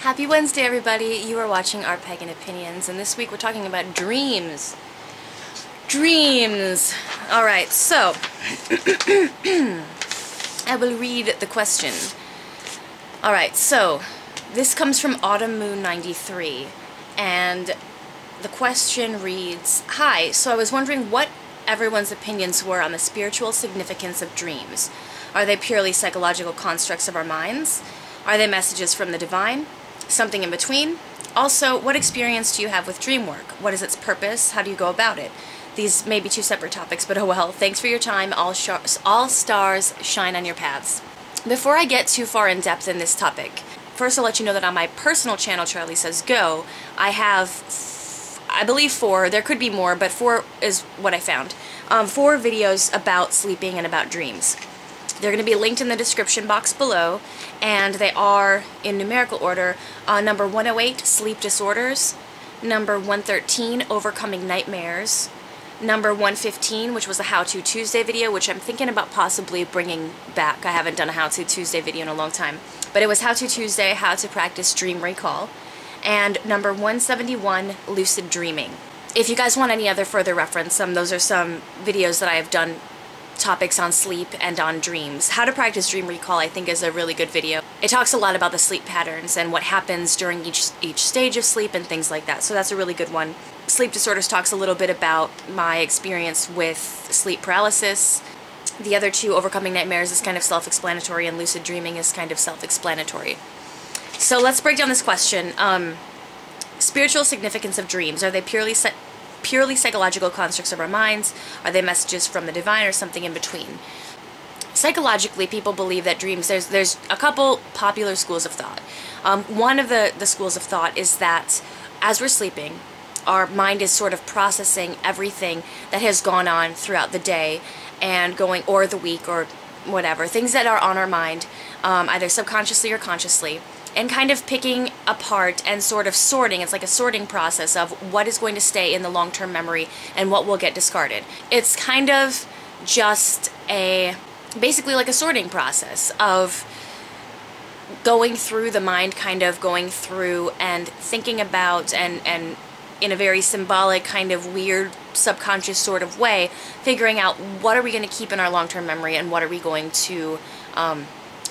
Happy Wednesday, everybody. You are watching Our Pagan Opinions, and this week we're talking about dreams. Dreams. Alright, so I will read the question. Alright, so this comes from Autumn Moon 93, and the question reads, Hi, so I was wondering what everyone's opinions were on the spiritual significance of dreams. Are they purely psychological constructs of our minds? Are they messages from the divine? Something in between? Also, what experience do you have with dream work? What is its purpose? How do you go about it? These may be two separate topics, but oh well. Thanks for your time. All stars shine on your paths. Before I get too far in depth in this topic, first I'll let you know that on my personal channel, Charlie Says Go, I have, I believe 4, there could be more, but 4 is what I found. 4 videos about sleeping and about dreams. They're going to be linked in the description box below, and they are, in numerical order, number 108, Sleep Disorders, number 113, Overcoming Nightmares, number 115, which was a How To Tuesday video, which I'm thinking about possibly bringing back. I haven't done a How To Tuesday video in a long time. But it was How To Tuesday, How to Practice Dream Recall, and number 171, Lucid Dreaming. If you guys want any other further reference, those are some videos that I have done, topics on sleep and on dreams. How to Practice Dream Recall, I think, is a really good video. It talks a lot about the sleep patterns and what happens during each stage of sleep and things like that, so that's a really good one. Sleep Disorders talks a little bit about my experience with sleep paralysis. The other 2, Overcoming Nightmares, is kind of self-explanatory, and Lucid Dreaming is kind of self-explanatory. So let's break down this question. Spiritual significance of dreams. Are they purely psychological constructs of our minds? Are they messages from the divine, or something in between? Psychologically, people believe that dreams, there's a couple popular schools of thought. One of the schools of thought is that as we're sleeping, our mind is sort of processing everything that has gone on throughout the day and or the week, or whatever, things that are on our mind, either subconsciously or consciously, and kind of picking apart and sort of sorting. It's like a sorting process of what is going to stay in the long-term memory and what will get discarded. It's kind of just basically like a sorting process of going through the mind, kind of going through and thinking about and in a very symbolic, kind of weird, subconscious sort of way, figuring out what are we going to keep in our long-term memory and what are we going to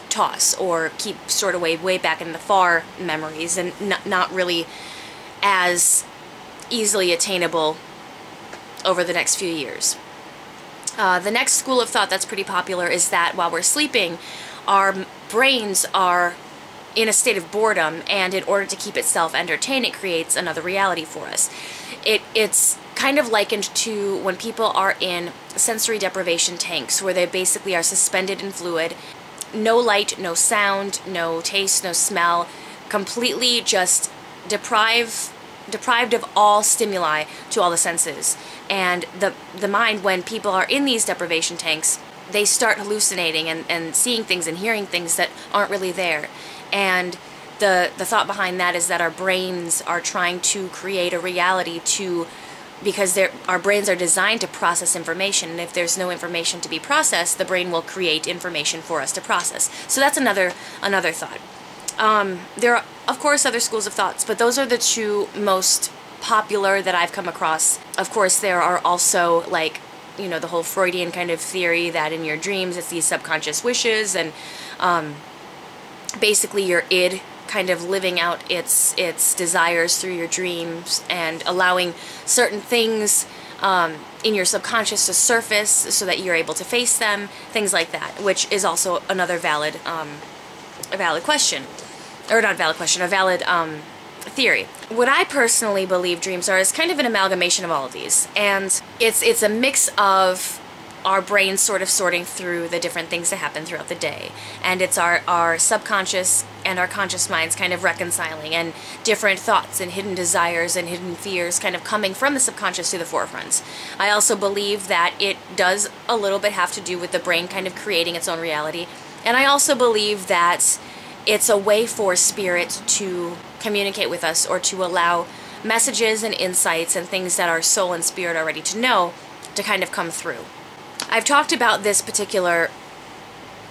toss or keep sort of way back in the far memories, and not really as easily attainable over the next few years. The next school of thought that's pretty popular is that while we're sleeping, our brains are in a state of boredom, and in order to keep itself entertained, it creates another reality for us. It's kind of likened to when people are in sensory deprivation tanks, where they basically are suspended in fluid. No light, no sound, no taste, no smell, completely just deprived of all stimuli to all the senses. And the mind, when people are in these deprivation tanks, they start hallucinating and seeing things and hearing things that aren't really there. And the thought behind that is that our brains are trying to create a reality because our brains are designed to process information, and if there's no information to be processed, the brain will create information for us to process. So that's another thought. There are, of course, other schools of thoughts, but those are the 2 most popular that I've come across. Of course, there are also, like, you know, the whole Freudian kind of theory that in your dreams it's these subconscious wishes, and basically your id kind of living out its desires through your dreams and allowing certain things in your subconscious to surface so that you're able to face them, things like that, which is also another valid question, or not valid question, a valid theory. What I personally believe dreams are is kind of an amalgamation of all of these, and it's a mix of our brains sort of sorting through the different things that happen throughout the day, and it's our subconscious and our conscious minds kind of reconciling, and different thoughts and hidden desires and hidden fears kind of coming from the subconscious to the forefront. I also believe that it does a little bit have to do with the brain kind of creating its own reality, and I also believe that it's a way for spirit to communicate with us, or to allow messages and insights and things that our soul and spirit are ready to know to kind of come through. I've talked about this particular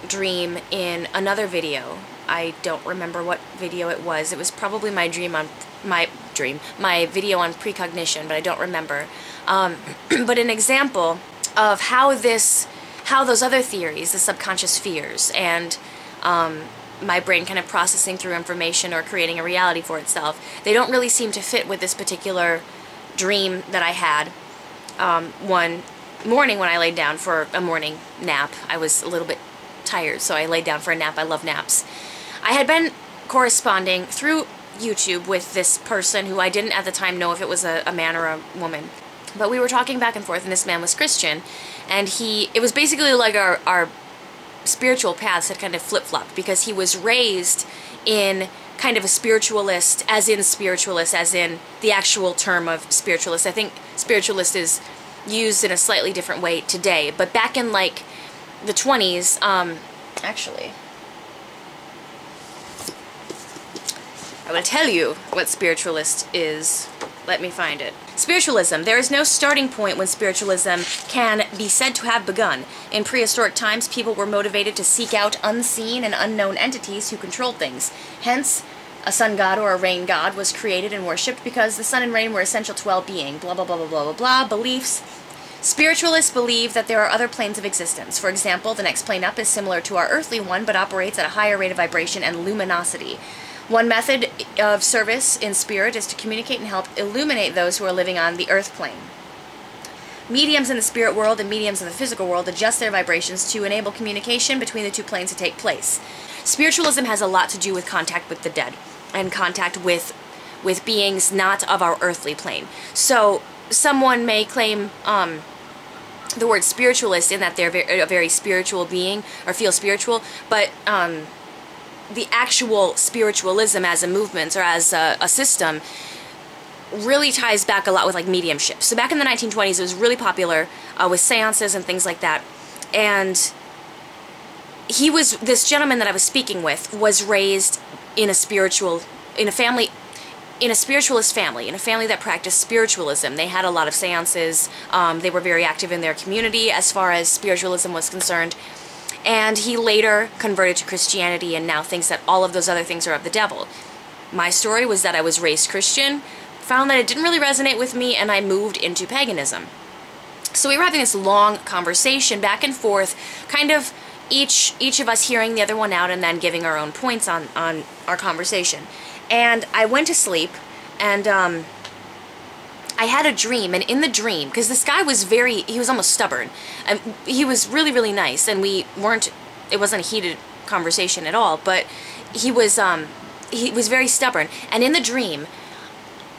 dream in another video, I don't remember what video it was. It was probably my video on precognition, but I don't remember. But an example of how those other theories, the subconscious fears, and my brain kind of processing through information or creating a reality for itself, they don't really seem to fit with this particular dream that I had one morning when I laid down for a morning nap. I was a little bit tired, so I laid down for a nap. I love naps. I had been corresponding through YouTube with this person who I didn't at the time know if it was a man or a woman. But we were talking back and forth, and this man was Christian, and it was basically like our spiritual paths had kind of flip-flopped, because he was raised in kind of a spiritualist, as in the actual term of spiritualist. I think spiritualist is used in a slightly different way today, but back in like the 20s, actually, I will tell you what spiritualist is. Let me find it. Spiritualism. There is no starting point when spiritualism can be said to have begun. In prehistoric times, people were motivated to seek out unseen and unknown entities who controlled things. Hence, a sun god or a rain god was created and worshipped because the sun and rain were essential to well-being. Blah, blah, blah, blah, blah, blah, blah. Beliefs. Spiritualists believe that there are other planes of existence. For example, the next plane up is similar to our earthly one, but operates at a higher rate of vibration and luminosity. One method of service in spirit is to communicate and help illuminate those who are living on the earth plane. Mediums in the spirit world and mediums in the physical world adjust their vibrations to enable communication between the two planes to take place. Spiritualism has a lot to do with contact with the dead and contact with beings not of our earthly plane. So someone may claim the word spiritualist in that they're a very spiritual being or feel spiritual, but the actual spiritualism as a movement or as a system really ties back a lot with like mediumship. So back in the 1920s, it was really popular with seances and things like that. And this gentleman that I was speaking with was raised in a spiritualist family, in a family that practiced spiritualism. They had a lot of seances. They were very active in their community as far as spiritualism was concerned. And he later converted to Christianity and now thinks that all of those other things are of the devil. My story was that I was raised Christian, found that it didn't really resonate with me, and I moved into paganism. So we were having this long conversation back and forth, kind of each of us hearing the other one out and then giving our own points on our conversation. And I went to sleep, and I had a dream, and in the dream, because this guy was he was almost stubborn, and he was really, really nice, and it wasn't a heated conversation at all, but he was very stubborn. And in the dream,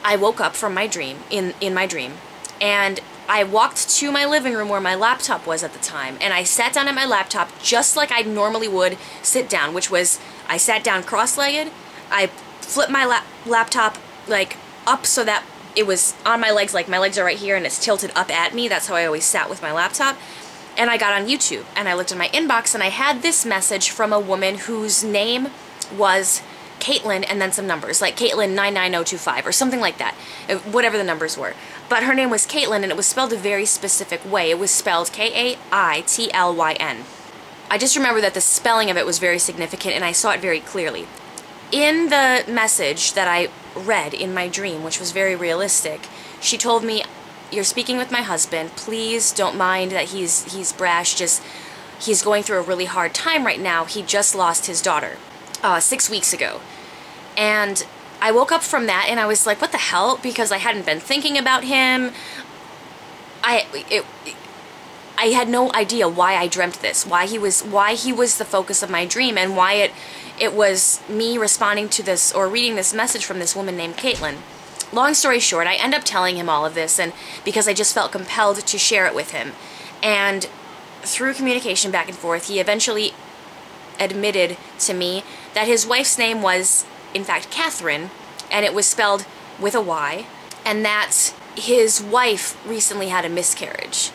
I woke up from my dream, in my dream, and I walked to my living room where my laptop was at the time, and I sat down at my laptop just like I normally would sit down, which was, I sat down cross-legged, I flipped my laptop like up so that it was on my legs, like my legs are right here and it's tilted up at me. That's how I always sat with my laptop. And I got on YouTube and I looked at my inbox and I had this message from a woman whose name was Caitlin and then some numbers, like Caitlin 99025 or something like that, whatever the numbers were. But her name was Caitlin and it was spelled a very specific way. It was spelled K-A-I-T-L-Y-N. I just remember that the spelling of it was very significant and I saw it very clearly. In the message that I read in my dream, which was very realistic, she told me, "You're speaking with my husband. Please don't mind that he's brash. He's going through a really hard time right now. He just lost his daughter 6 weeks ago." And I woke up from that and I was like, what the hell? Because I hadn't been thinking about him. I had no idea why I dreamt this, why he was the focus of my dream, and why it was me responding to this or reading this message from this woman named Caitlin. Long story short, I end up telling him all of this, and because I just felt compelled to share it with him. And through communication back and forth, he eventually admitted to me that his wife's name was, in fact, Catherine, and it was spelled with a Y, and that his wife recently had a miscarriage.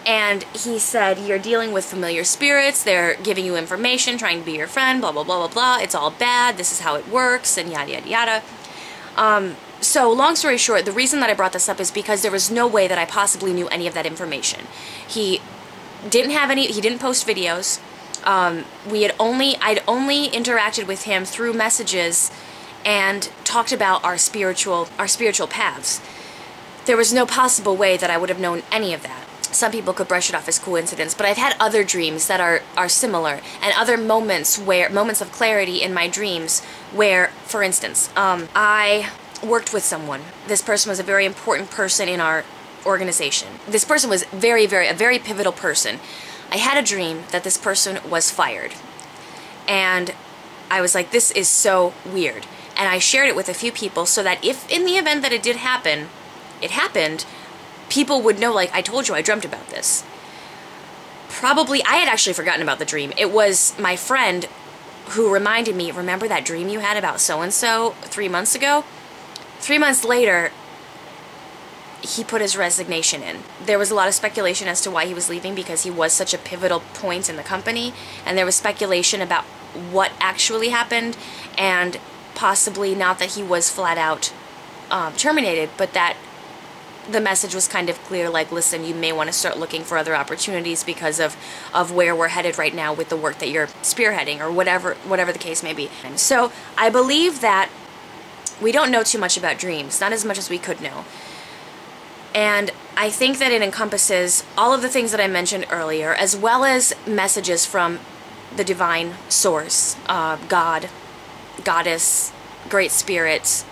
And he said, "You're dealing with familiar spirits, they're giving you information, trying to be your friend, blah, blah, blah, blah, blah, it's all bad, this is how it works," and yada, yada, yada. So, long story short, the reason that I brought this up is because there was no way that I possibly knew any of that information. He didn't post videos, I'd only interacted with him through messages and talked about our spiritual paths. There was no possible way that I would have known any of that. Some people could brush it off as coincidence, but I've had other dreams that are similar, and other moments of clarity in my dreams where, for instance, I worked with someone. This person was a very important person in our organization. This person was a very pivotal person. I had a dream that this person was fired, and I was like, this is so weird. And I shared it with a few people so that if in the event that it did happen, it happened, people would know, like, I told you I dreamt about this. Probably, I had actually forgotten about the dream. It was my friend who reminded me, remember that dream you had about so-and-so 3 months ago? 3 months later, he put his resignation in. There was a lot of speculation as to why he was leaving because he was such a pivotal point in the company, and there was speculation about what actually happened, and possibly not that he was flat out terminated, but that the message was kind of clear, like, listen, you may want to start looking for other opportunities because of where we're headed right now with the work that you're spearheading, or whatever the case may be. And so I believe that we don't know too much about dreams, not as much as we could know. And I think that it encompasses all of the things that I mentioned earlier, as well as messages from the divine source, God, goddess, great spirit,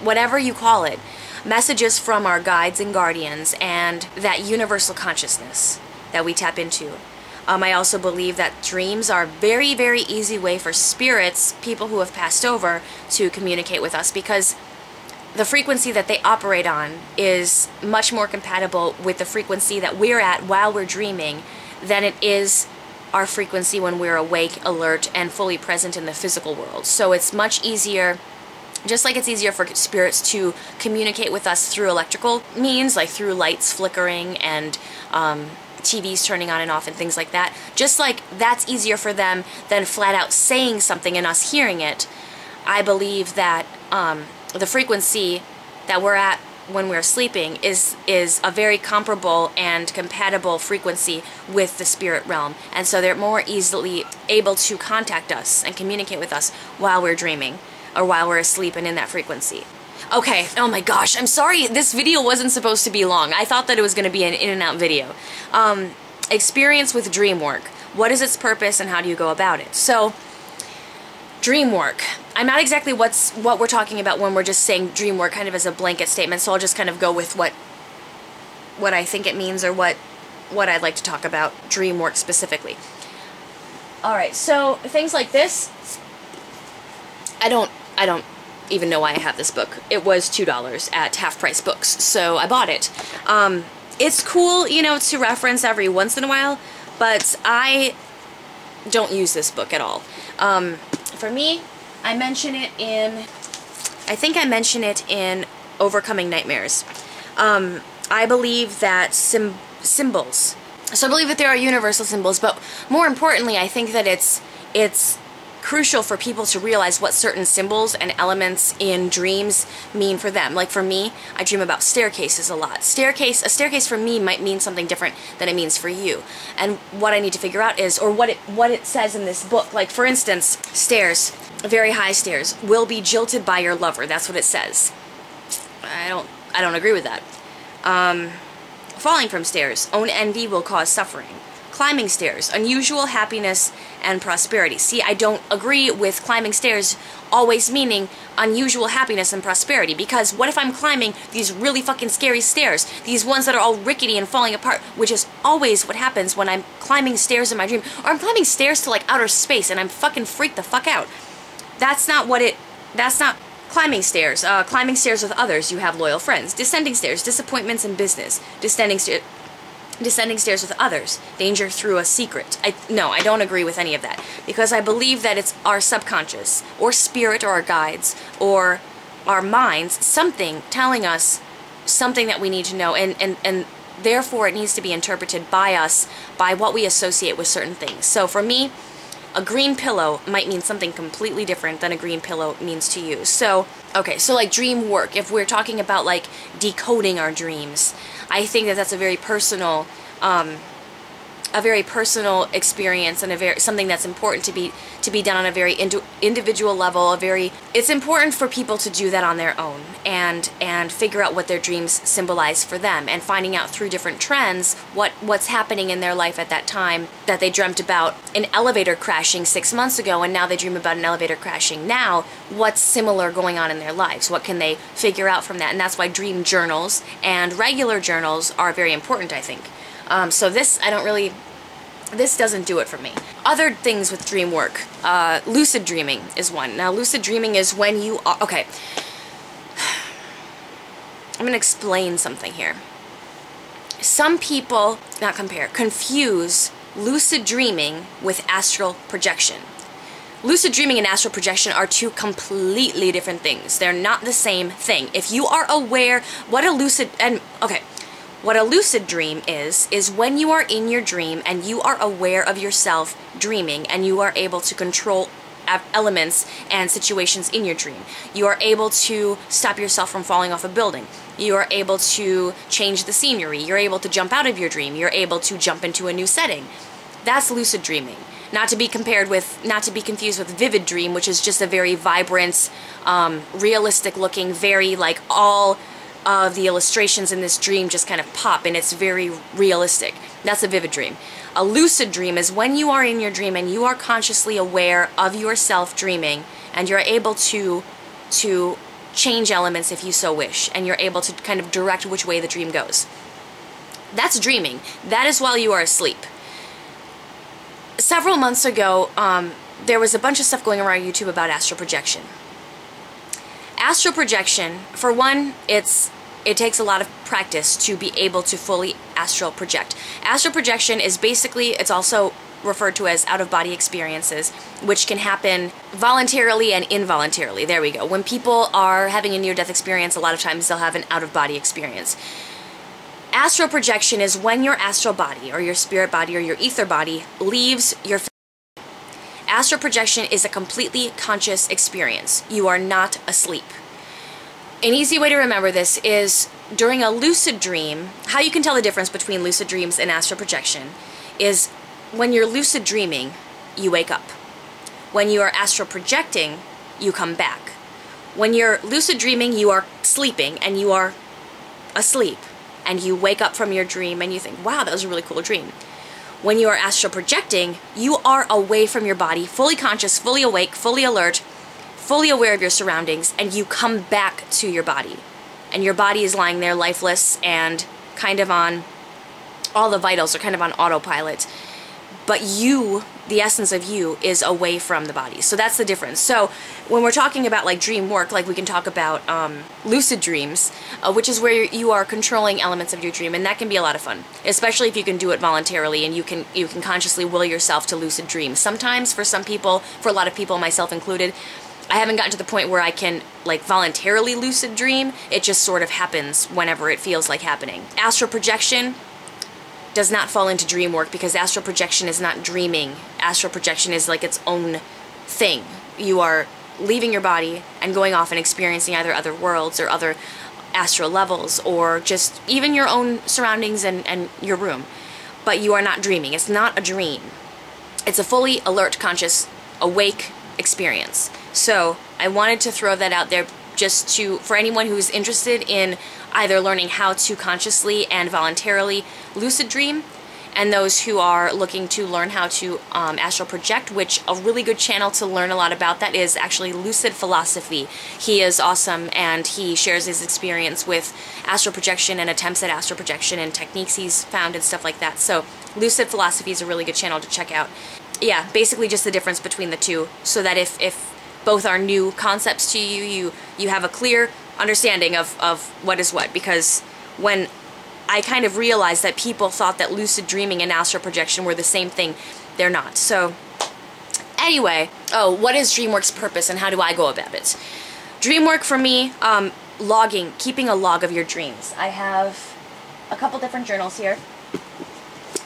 whatever you call it. Messages from our guides and guardians, and that universal consciousness that we tap into. I also believe that dreams are a very, very easy way for spirits, people who have passed over, to communicate with us, because the frequency that they operate on is much more compatible with the frequency that we're at while we're dreaming than it is our frequency when we're awake, alert, and fully present in the physical world. So it's much easier. Just like it's easier for spirits to communicate with us through electrical means, like through lights flickering and TVs turning on and off and things like that, just like that's easier for them than flat out saying something and us hearing it, I believe that the frequency that we're at when we're sleeping is a very comparable and compatible frequency with the spirit realm. And so they're more easily able to contact us and communicate with us while we're dreaming, or while we're asleep and in that frequency. Okay, oh my gosh, I'm sorry this video wasn't supposed to be long. I thought that it was going to be an in and out video. Experience with dream work. What is its purpose and how do you go about it? So, dream work. I'm not exactly what we're talking about when we're just saying dream work kind of as a blanket statement, so I'll just kind of go with what I think it means, or what I'd like to talk about dream work specifically. Alright, so things like this, I don't even know why I have this book. It was $2 at Half Price Books, so I bought it. It's cool, you know, to reference every once in a while, but I don't use this book at all. For me, I think I mention it in Overcoming Nightmares. I believe that symbols. So I believe that there are universal symbols, but more importantly, I think that it's crucial for people to realize what certain symbols and elements in dreams mean for them. Like for me, I dream about staircases a lot. A staircase for me might mean something different than it means for you. And what I need to figure out is, or what it says in this book. Like for instance, stairs, very high stairs, will be jilted by your lover. That's what it says. I don't agree with that. Falling from stairs, own envy will cause suffering. Climbing stairs, unusual happiness and prosperity. See, I don't agree with climbing stairs always meaning unusual happiness and prosperity, because what if I'm climbing these really fucking scary stairs, these ones that are all rickety and falling apart, which is always what happens when I'm climbing stairs in my dream, or I'm climbing stairs to like outer space and I'm fucking freaked the fuck out. That's not climbing stairs. Climbing stairs with others, you have loyal friends. Descending stairs, disappointments in business. Descending stairs with others, danger through a secret. No, I don't agree with any of that, because I believe that it's our subconscious, or spirit, or our guides, or our minds, something telling us something that we need to know, and therefore it needs to be interpreted by us, by what we associate with certain things. So for me, a green pillow might mean something completely different than a green pillow means to you. So, okay, so like dream work, if we're talking about like decoding our dreams, I think that that's a very personal a very personal experience and something that's important to be done on a very individual level. It's important for people to do that on their own and figure out what their dreams symbolize for them, and finding out through different trends what's happening in their life at that time, that they dreamt about an elevator crashing 6 months ago and now they dream about an elevator crashing now. What's similar going on in their lives? What can they figure out from that? And that's why dream journals and regular journals are very important, I think. So this doesn't do it for me. Other things with dream work, lucid dreaming is one. Now, lucid dreaming is when you are, okay, I'm going to explain something here. Some people, confuse lucid dreaming with astral projection. Lucid dreaming and astral projection are two completely different things. They're not the same thing. If you are aware what a lucid dream is when you are in your dream and you are aware of yourself dreaming and you are able to control elements and situations in your dream. You are able to stop yourself from falling off a building. You are able to change the scenery. You're able to jump out of your dream. You're able to jump into a new setting. That's lucid dreaming. Not to be confused with vivid dream, which is just a very vibrant, realistic looking, very like all of the illustrations in this dream just kind of pop and it's very realistic. That's a vivid dream. A lucid dream is when you are in your dream and you are consciously aware of yourself dreaming and you're able to change elements if you so wish, and you're able to kind of direct which way the dream goes. That's dreaming. That is while you are asleep. Several months ago, there was a bunch of stuff going around YouTube about astral projection. Astral projection, for one, it takes a lot of practice to be able to fully astral project. Astral projection is basically, it's also referred to as out-of-body experiences, which can happen voluntarily and involuntarily. There we go. When people are having a near-death experience, a lot of times they'll have an out-of-body experience. Astral projection is when your astral body, or your spirit body, or your ether body leaves your physical body. Astral projection is a completely conscious experience. You are not asleep. An easy way to remember this is during a lucid dream, how you can tell the difference between lucid dreams and astral projection is when you're lucid dreaming, you wake up. When you are astral projecting, you come back. When you're lucid dreaming, you are sleeping and you are asleep. And you wake up from your dream and you think, wow, that was a really cool dream. When you are astral projecting, you are away from your body, fully conscious, fully awake, fully alert, fully aware of your surroundings, and you come back to your body. And your body is lying there lifeless and kind of on, all the vitals are kind of on autopilot. But you, the essence of you, is away from the body. So that's the difference. So when we're talking about like dream work, like we can talk about lucid dreams, which is where you are controlling elements of your dream, and that can be a lot of fun, especially if you can do it voluntarily and you can consciously will yourself to lucid dreams. Sometimes for some people, for a lot of people, myself included, I haven't gotten to the point where I can like voluntarily lucid dream. It just sort of happens whenever it feels like happening. Astral projection does not fall into dream work because astral projection is not dreaming. Astral projection is like its own thing. You are leaving your body and going off and experiencing either other worlds or other astral levels or just even your own surroundings and your room. But you are not dreaming. It's not a dream. It's a fully alert, conscious, awake experience. So I wanted to throw that out there just for anyone who's interested in either learning how to consciously and voluntarily lucid dream, and those who are looking to learn how to astral project, which a really good channel to learn a lot about that is actually Lucid Philosophy. He is awesome, and he shares his experience with astral projection and attempts at astral projection and techniques he's found and stuff like that. So Lucid Philosophy is a really good channel to check out. Yeah, basically just the difference between the two, so that if both are new concepts to you, you have a clear understanding of what is what. Because when I kind of realized that people thought that lucid dreaming and astral projection were the same thing, they're not. So anyway, what is DreamWork's purpose and how do I go about it? DreamWork for me, logging, keeping a log of your dreams. I have a couple different journals here.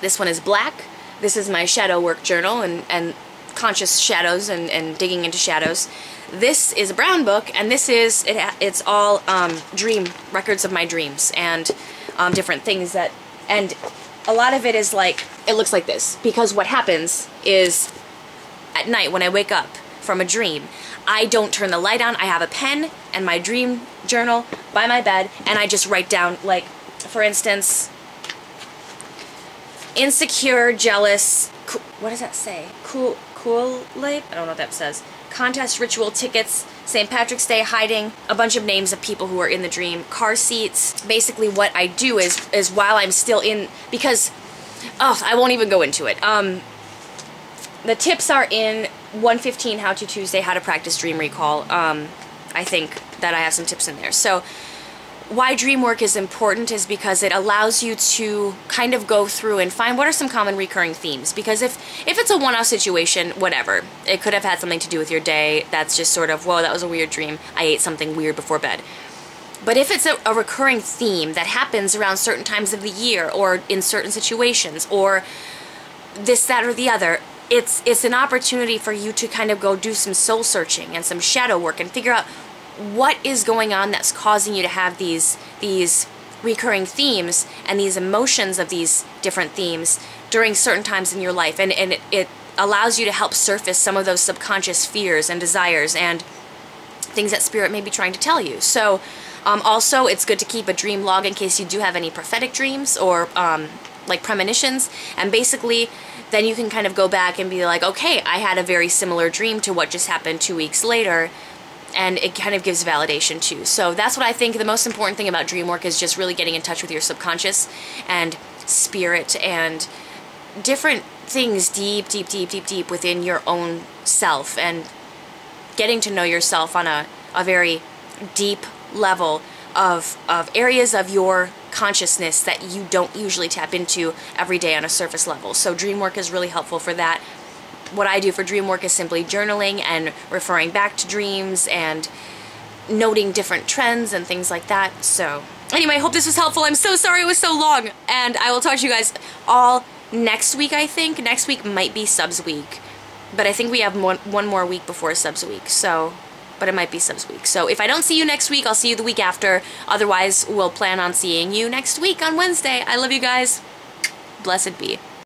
This one is black. This is my shadow work journal and conscious shadows and digging into shadows. This is a brown book, and this is it's all dream records of my dreams and different things that, and a lot of it is like, it looks like this. Because what happens is, at night when I wake up from a dream, I don't turn the light on. I have a pen and my dream journal by my bed, and I just write down, like, for instance, insecure, jealous, what does that say? Cool, I don't know what that says. Contest, ritual, tickets, St. Patrick's Day, hiding, a bunch of names of people who are in the dream, car seats. Basically what I do is while I'm still in, because, oh, I won't even go into it. The tips are in 115 How to Tuesday, How to Practice Dream Recall. I think that I have some tips in there. So why dream work is important is because it allows you to kind of go through and find what are some common recurring themes. Because if it's a one-off situation, whatever, it could have had something to do with your day. That's just sort of, whoa, that was a weird dream. I ate something weird before bed. But if it's a recurring theme that happens around certain times of the year or in certain situations or this, that, or the other, it's an opportunity for you to kind of go do some soul searching and some shadow work and figure out what is going on that's causing you to have these recurring themes and these emotions of these different themes during certain times in your life. And it allows you to help surface some of those subconscious fears and desires and things that spirit may be trying to tell you. So also it's good to keep a dream log in case you do have any prophetic dreams or like premonitions, and basically then you can kind of go back and be like, okay, I had a very similar dream to what just happened 2 weeks later, and it kind of gives validation too. So that's what I think the most important thing about dream work is, just really getting in touch with your subconscious and spirit and different things deep within your own self, and getting to know yourself on a very deep level of areas of your consciousness that you don't usually tap into every day on a surface level. So dream work is really helpful for that. What I do for dream work is simply journaling and referring back to dreams and noting different trends and things like that. So anyway, I hope this was helpful. I'm so sorry it was so long, and I will talk to you guys all next week. I think next week might be subs week, but I think we have one more week before subs week, so, but it might be subs week. So if I don't see you next week, I'll see you the week after. Otherwise, we'll plan on seeing you next week on Wednesday. I love you guys. Blessed be.